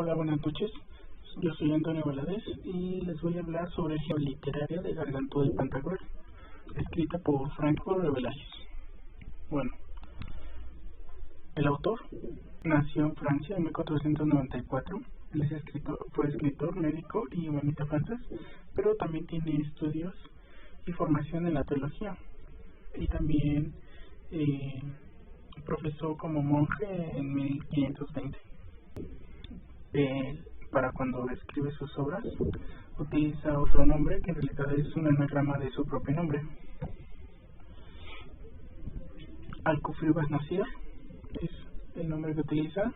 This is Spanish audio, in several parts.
Hola, buenas noches. Yo soy Antonio Valadez y les voy a hablar sobre el literaria de Gargantúa y Pantagruel, escrita por Franco Rabelais. Bueno, el autor nació en Francia en 1494. Él es fue escritor, médico y humanista francés, pero también tiene estudios y formación en la teología. Y también profesó como monje en 1520. Para cuando escribe sus obras, utiliza otro nombre que en realidad es un anagrama de su propio nombre. Alcufribas Nasir es el nombre que utiliza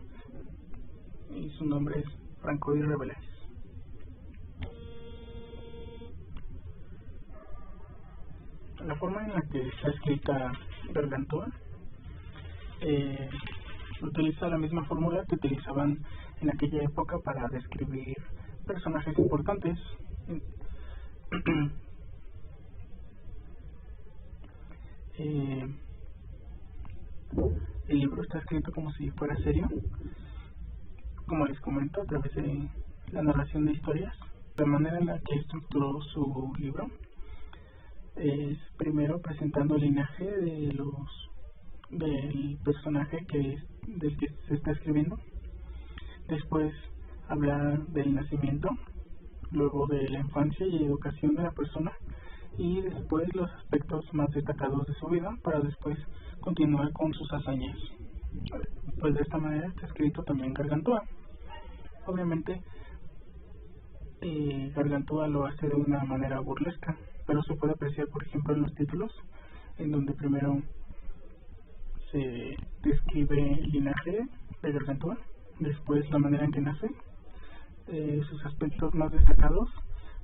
y su nombre es Franco Rabelais. La forma en la que está escrita Gargantúa utiliza la misma fórmula que utilizaban en aquella época para describir personajes importantes. El libro está escrito como si fuera serio, como les comento, a través de la narración de historias. La manera en la que estructuró su libro es primero presentando el linaje del personaje del que se está escribiendo, después hablar del nacimiento, luego de la infancia y educación de la persona, y después los aspectos más destacados de su vida, para después continuar con sus hazañas. Pues de esta manera está escrito también Gargantúa. Obviamente Gargantúa lo hace de una manera burlesca, pero se puede apreciar por ejemplo en los títulos, en donde primero se describe el linaje de Gargantúa, después la manera en que nace, sus aspectos más destacados,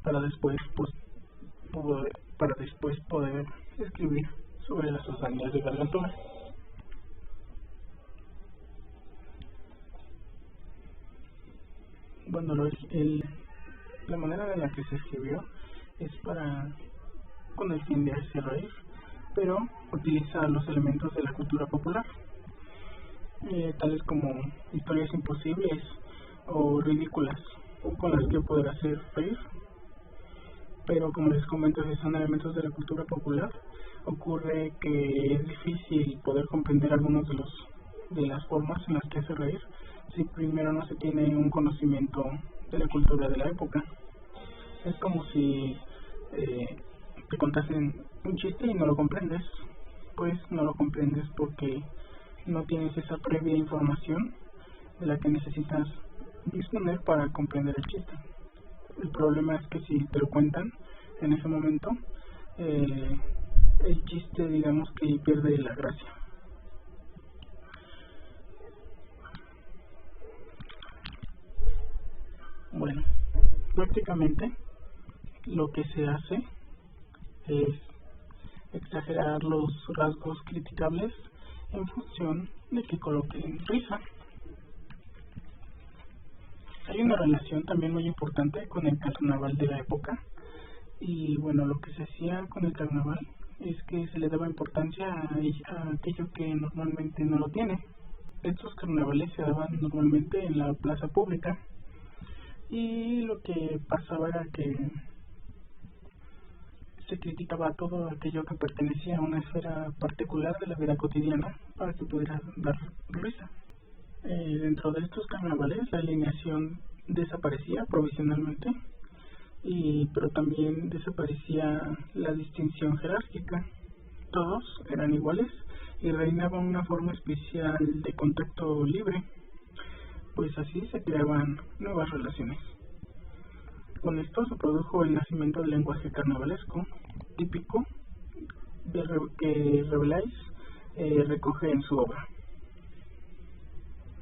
para después poder escribir sobre las hazañas de Gargantúa. Bueno, la manera en la que se escribió es con el fin de hacer reír, pero utiliza los elementos de la cultura popular, tales como historias imposibles o ridículas con las que poder hacer reír. Pero como les comento, si son elementos de la cultura popular, ocurre que es difícil poder comprender algunos de las formas en las que hace reír si primero no se tiene un conocimiento de la cultura de la época. Es como si te contasen un chiste y no lo comprendes. Pues no lo comprendes porque no tienes esa previa información de la que necesitas disponer para comprender el chiste. El problema es que si te lo cuentan en ese momento, el chiste, digamos que pierde la gracia. Bueno, prácticamente lo que se hace es exagerar los rasgos criticables en función de que coloquen risa. Hay una relación también muy importante con el carnaval de la época, y bueno, lo que se hacía con el carnaval es que se le daba importancia a aquello que normalmente no lo tiene. Estos carnavales se daban normalmente en la plaza pública, y lo que pasaba era que se criticaba todo aquello que pertenecía a una esfera particular de la vida cotidiana para que pudiera dar risa. Dentro de estos carnavales la alineación desaparecía provisionalmente, pero también desaparecía la distinción jerárquica. Todos eran iguales y reinaba una forma especial de contacto libre, pues así se creaban nuevas relaciones. Con esto se produjo el nacimiento del lenguaje carnavalesco, típico que Rabelais recoge en su obra.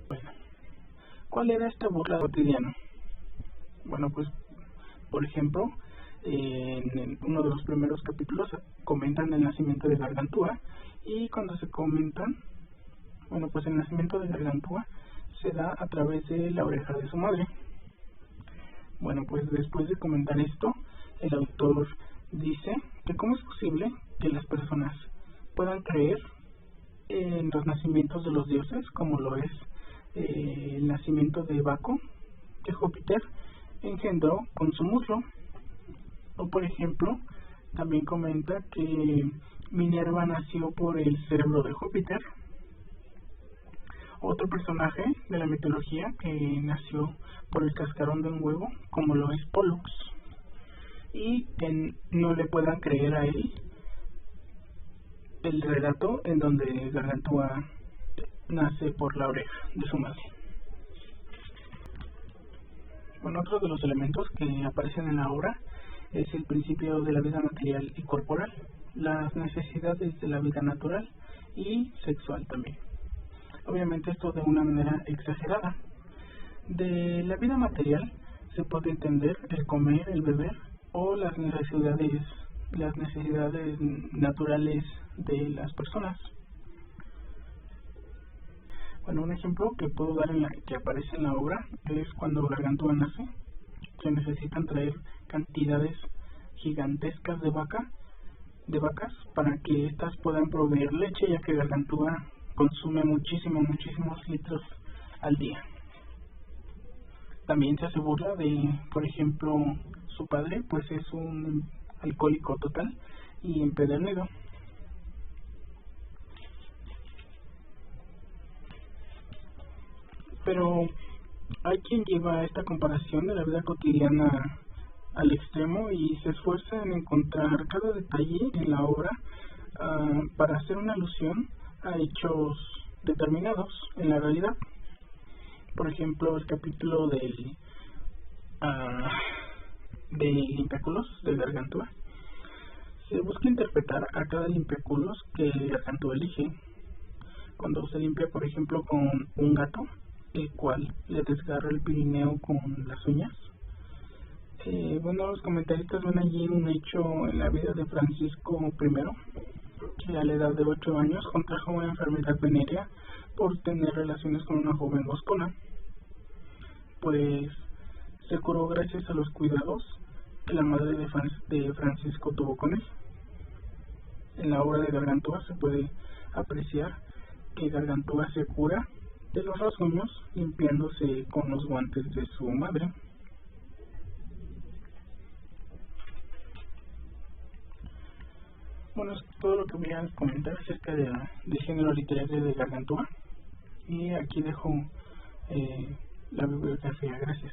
Bueno, ¿cuál era esta burla cotidiana? Bueno, pues, por ejemplo, en uno de los primeros capítulos comentan el nacimiento de Gargantúa, y cuando se comentan, bueno, pues el nacimiento de Gargantúa se da a través de la oreja de su madre. Bueno, pues después de comentar esto, el autor dice que cómo es posible que las personas puedan creer en los nacimientos de los dioses, como lo es el nacimiento de Baco, que Júpiter engendró con su muslo. O por ejemplo, también comenta que Minerva nació por el cerebro de Júpiter. Otro personaje de la mitología que nació por el cascarón de un huevo, como lo es Pollux, y que no le puedan creer a él el relato en donde Gargantúa nace por la oreja de su madre. Bueno, otro de los elementos que aparecen en la obra es el principio de la vida material y corporal, las necesidades de la vida natural y sexual también. Obviamente esto de una manera exagerada. De la vida material se puede entender el comer, el beber o las necesidades naturales de las personas. Bueno, un ejemplo que puedo dar que aparece en la obra es cuando Gargantúa nace. Se necesitan traer cantidades gigantescas de vacas para que éstas puedan proveer leche, ya que Gargantúa consume muchísimos litros al día. También se hace burla de, por ejemplo, su padre, pues es un alcohólico total y empedernido. Pero hay quien lleva esta comparación de la vida cotidiana al extremo y se esfuerza en encontrar cada detalle en la obra para hacer una alusión a hechos determinados en la realidad. Por ejemplo, el capítulo del limpiaculos de Gargantúa. Se busca interpretar a cada limpiaculos que Gargantúa elige. Cuando se limpia, por ejemplo, con un gato, el cual le desgarra el Pirineo con las uñas. Bueno, los comentaristas ven allí un hecho en la vida de Francisco I, que a la edad de 8 años contrajo una enfermedad venérea por tener relaciones con una joven boscona. Pues se curó gracias a los cuidados que la madre de Francisco tuvo con él. En la obra de Gargantúa se puede apreciar que Gargantúa se cura de los rasguños limpiándose con los guantes de su madre. Bueno, es todo lo que voy a comentar acerca del género literario de Gargantúa, y aquí dejo la bibliografía. Gracias.